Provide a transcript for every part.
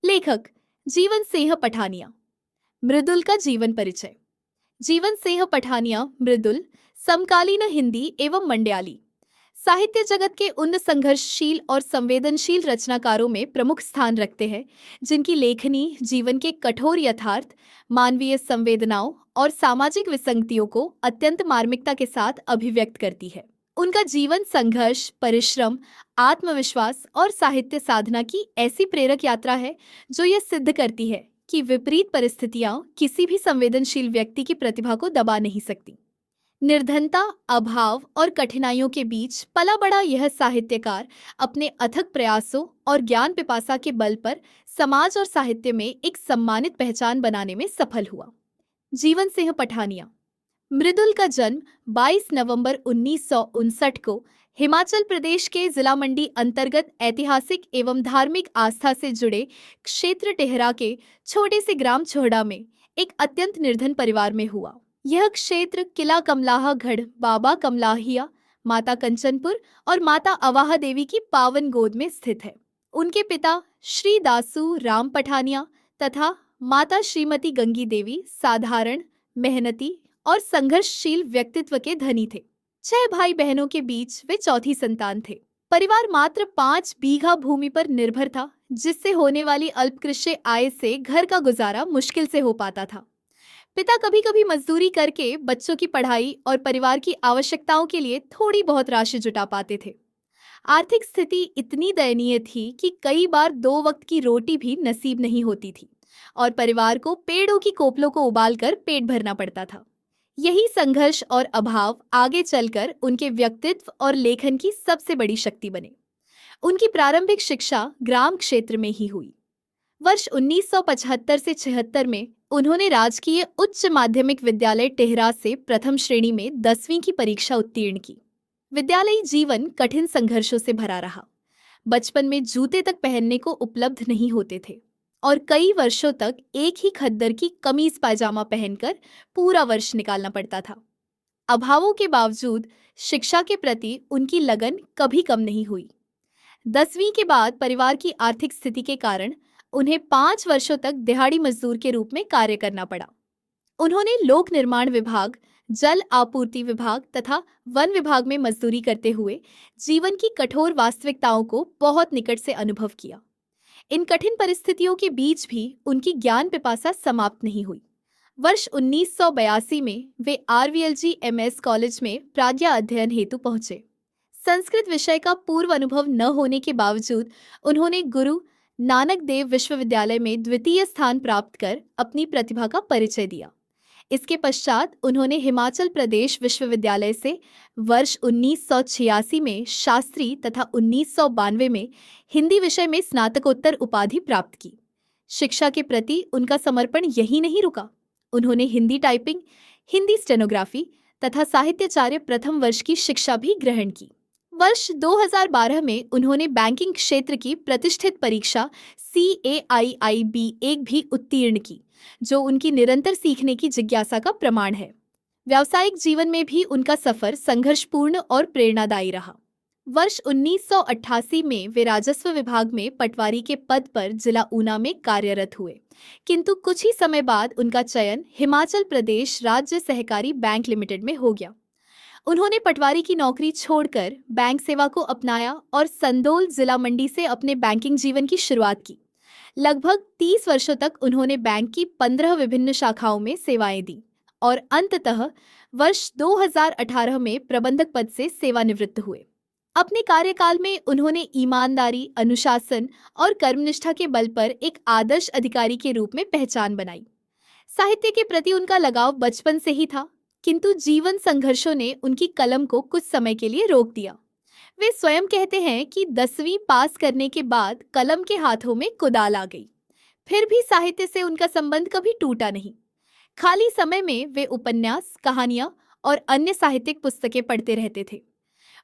लेखक जीवन सिंह पठानिया। मृदुल का जीवन परिचय। जीवन सिंह पठानिया मृदुल समकालीन हिंदी एवं मंडयाली साहित्य जगत के उन संघर्षशील और संवेदनशील रचनाकारों में प्रमुख स्थान रखते हैं जिनकी लेखनी जीवन के कठोर यथार्थ, मानवीय संवेदनाओं और सामाजिक विसंगतियों को अत्यंत मार्मिकता के साथ अभिव्यक्त करती है। उनका जीवन संघर्ष, परिश्रम, आत्मविश्वास और साहित्य साधना की ऐसी प्रेरक यात्रा है जो यह सिद्ध करती है कि विपरीत परिस्थितियां किसी भी संवेदनशील व्यक्ति की प्रतिभा को दबा नहीं सकती। निर्धनता, अभाव और कठिनाइयों के बीच पला बड़ा यह साहित्यकार अपने अथक प्रयासों और ज्ञान पिपासा के बल पर समाज और साहित्य में एक सम्मानित पहचान बनाने में सफल हुआ। जीवन सिंह पठानिया। मृदुल का जन्म 22 नवंबर 1959 को हिमाचल प्रदेश के जिला मंडी अंतर्गत ऐतिहासिक एवं धार्मिक आस्था से जुड़े क्षेत्र टेहरा के छोटे से ग्राम छोहड़ा में एक अत्यंत निर्धन परिवार में हुआ। यह क्षेत्र किला कमलाहगढ़, बाबा कमलाहिया, माता कंचनपुर और माता अवाहा देवी की पावन गोद में स्थित है। उनके पिता श्री दासू राम पठानिया तथा माता श्रीमती गंगी देवी साधारण, मेहनती और संघर्षशील व्यक्तित्व के धनी थे। 6 भाई बहनों के बीच वे चौथी संतान थे। परिवार मात्र 5 बीघा भूमि पर निर्भर था, जिससे होने वाली अल्पकृष्य आय से घर का गुजारा मुश्किल से हो पाता था। पिता कभी कभी मजदूरी करके बच्चों की पढ़ाई और परिवार की आवश्यकताओं के लिए थोड़ी बहुत राशि जुटा पाते थे। आर्थिक स्थिति इतनी दयनीय थी कि कई बार 2 वक्त की रोटी भी नसीब नहीं होती थी और परिवार को पेड़ों की कोपलों को उबालकर पेट भरना पड़ता था। यही संघर्ष और अभाव आगे चलकर उनके व्यक्तित्व और लेखन की सबसे बड़ी शक्ति बने। उनकी प्रारंभिक शिक्षा ग्राम क्षेत्र में ही हुई। वर्ष 1975 से 76 में उन्होंने राजकीय उच्च माध्यमिक विद्यालय टेहरा से प्रथम श्रेणी में 10वीं की परीक्षा उत्तीर्ण की। विद्यालयी जीवन कठिन संघर्षों से भरा रहा। बचपन में जूते तक पहनने को उपलब्ध नहीं होते थे और कई वर्षों तक एक ही खद्दर की कमीज पायजामा पहनकर पूरा वर्ष निकालना पड़ता था। अभावों के बावजूद शिक्षा के प्रति उनकी लगन कभी कम नहीं हुई। 10वीं के बाद परिवार की आर्थिक स्थिति के कारण उन्हें 5 वर्षों तक दिहाड़ी मजदूर के रूप में कार्य करना पड़ा। उन्होंने लोक निर्माण विभाग, जल आपूर्ति विभाग तथा वन विभाग में मजदूरी करते हुए जीवन की कठोर वास्तविकताओं को बहुत निकट से अनुभव किया। इन कठिन परिस्थितियों के बीच भी उनकी ज्ञान पिपासा समाप्त नहीं हुई। वर्ष 1982 में वे आरवीएलजी एमएस कॉलेज में प्राज्ञा अध्ययन हेतु पहुंचे। संस्कृत विषय का पूर्व अनुभव न होने के बावजूद उन्होंने गुरु नानक देव विश्वविद्यालय में द्वितीय स्थान प्राप्त कर अपनी प्रतिभा का परिचय दिया। इसके पश्चात उन्होंने हिमाचल प्रदेश विश्वविद्यालय से वर्ष 1986 में शास्त्री तथा 1992 में हिंदी विषय में स्नातकोत्तर उपाधि प्राप्त की। शिक्षा के प्रति उनका समर्पण यही नहीं रुका। उन्होंने हिंदी टाइपिंग, हिंदी स्टेनोग्राफी तथा साहित्याचार्य प्रथम वर्ष की शिक्षा भी ग्रहण की। वर्ष 2012 में उन्होंने बैंकिंग क्षेत्र की प्रतिष्ठित परीक्षा CAIIB-1 भी उत्तीर्ण की, जो उनकी निरंतर सीखने की जिज्ञासा का प्रमाण है। व्यावसायिक जीवन में भी उनका सफर संघर्षपूर्ण और प्रेरणादायी रहा। वर्ष 1988 में वे राजस्व विभाग में पटवारी के पद पर जिला ऊना में कार्यरत हुए, किंतु कुछ ही समय बाद उनका चयन हिमाचल प्रदेश राज्य सहकारी बैंक लिमिटेड में हो गया। उन्होंने पटवारी की नौकरी छोड़कर बैंक सेवा को अपनाया और संदोल जिला मंडी से अपने बैंकिंग जीवन की शुरुआत की। लगभग 30 वर्षों तक उन्होंने बैंक की 15 विभिन्न शाखाओं में सेवाएं दी और अंततः वर्ष 2018 में प्रबंधक पद से सेवानिवृत्त हुए। अपने कार्यकाल में उन्होंने ईमानदारी, अनुशासन और कर्मनिष्ठा के बल पर एक आदर्श अधिकारी के रूप में पहचान बनाई। साहित्य के प्रति उनका लगाव बचपन से ही था, किंतु जीवन संघर्षों ने उनकी कलम को कुछ समय के लिए रोक दिया। वे स्वयं कहते हैं कि 10वीं पास करने के बाद कलम के हाथों में कुदाल आ गई। फिर भी साहित्य से उनका संबंध कभी टूटा नहीं। खाली समय में वे उपन्यास, कहानियां और अन्य साहित्यिक पुस्तकें पढ़ते रहते थे।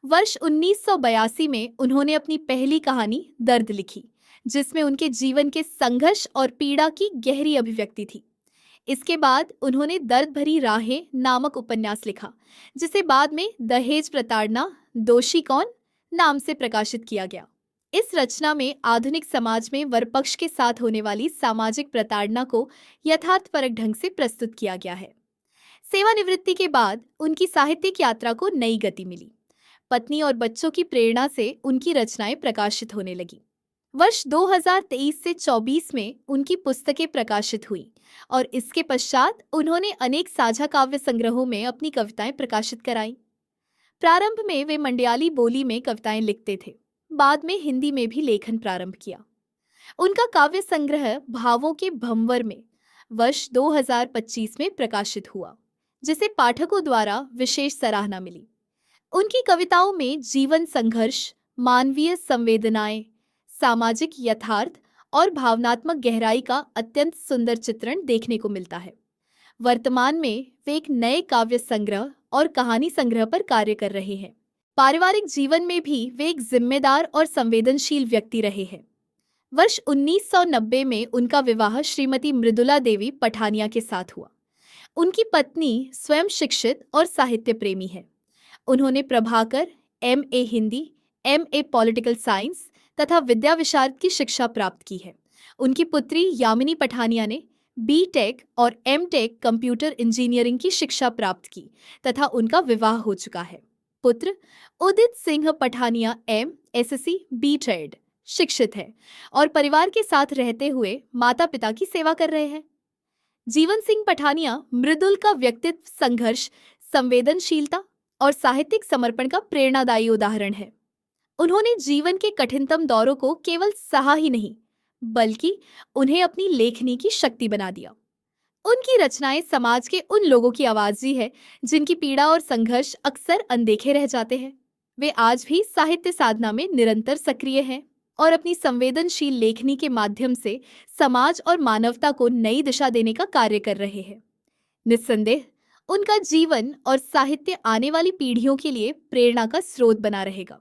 वर्ष 1982 में उन्होंने अपनी पहली कहानी दर्द लिखी, जिसमें उनके जीवन के संघर्ष और पीड़ा की गहरी अभिव्यक्ति थी। इसके बाद उन्होंने दर्द भरी राहें नामक उपन्यास लिखा, जिसे बाद में दहेज प्रताड़ना, दोषी कौन नाम से प्रकाशित किया गया। इस रचना में आधुनिक समाज में वर पक्ष के साथ होने वाली सामाजिक प्रताड़ना को यथार्थपरक ढंग से प्रस्तुत किया गया है। सेवानिवृत्ति के बाद उनकी साहित्यिक यात्रा को नई गति मिली। पत्नी और बच्चों की प्रेरणा से उनकी रचनाएं प्रकाशित होने लगी। वर्ष 2023 से 24 में उनकी पुस्तकें प्रकाशित हुई और इसके पश्चात उन्होंने अनेक साझा काव्य संग्रहों में अपनी कविताएं प्रकाशित कराईं। प्रारंभ में वे मंडयाली बोली में कविताएं लिखते थे, बाद में हिंदी में भी लेखन प्रारंभ किया। उनका काव्य संग्रह भावों के भंवर में वर्ष 2025 में प्रकाशित हुआ, जिसे पाठकों द्वारा विशेष सराहना मिली। उनकी कविताओं में जीवन संघर्ष, मानवीय संवेदनाएं, सामाजिक यथार्थ और भावनात्मक गहराई का अत्यंत सुंदर चित्रण देखने को मिलता है। वर्तमान में वे एक नए काव्य संग्रह और कहानी संग्रह पर कार्य कर रहे हैं। पारिवारिक जीवन में भी वे एक जिम्मेदार और संवेदनशील व्यक्ति रहे हैं। वर्ष 1990 में उनका विवाह श्रीमती मृदुला देवी पठानिया के साथ हुआ। उनकी पत्नी स्वयं शिक्षित और साहित्य प्रेमी है। उन्होंने Prabhakar MA Hindi, MA political science तथा विद्या विशारद की शिक्षा प्राप्त की है। उनकी पुत्री यामिनी पठानिया ने B.Tech और M.Tech कंप्यूटर इंजीनियरिंग की शिक्षा प्राप्त की तथा उनका विवाह हो चुका है। पुत्र उदित सिंह पठानिया MSc B.Trade शिक्षित है और परिवार के साथ रहते हुए माता पिता की सेवा कर रहे हैं। जीवन सिंह पठानिया मृदुल का व्यक्तित्व संघर्ष, संवेदनशीलता और साहित्यिक समर्पण का प्रेरणादायी उदाहरण है। उन्होंने जीवन के कठिनतम दौरों को केवल सहा ही नहीं, बल्कि उन्हें अपनी लेखनी की शक्ति बना दिया। उनकी रचनाएं समाज के उन लोगों की आवाज ही है जिनकी पीड़ा और संघर्ष अक्सर अनदेखे रह जाते हैं। वे आज भी साहित्य साधना में निरंतर सक्रिय हैं और अपनी संवेदनशील लेखनी के माध्यम से समाज और मानवता को नई दिशा देने का कार्य कर रहे हैं। निस्संदेह उनका जीवन और साहित्य आने वाली पीढ़ियों के लिए प्रेरणा का स्रोत बना रहेगा।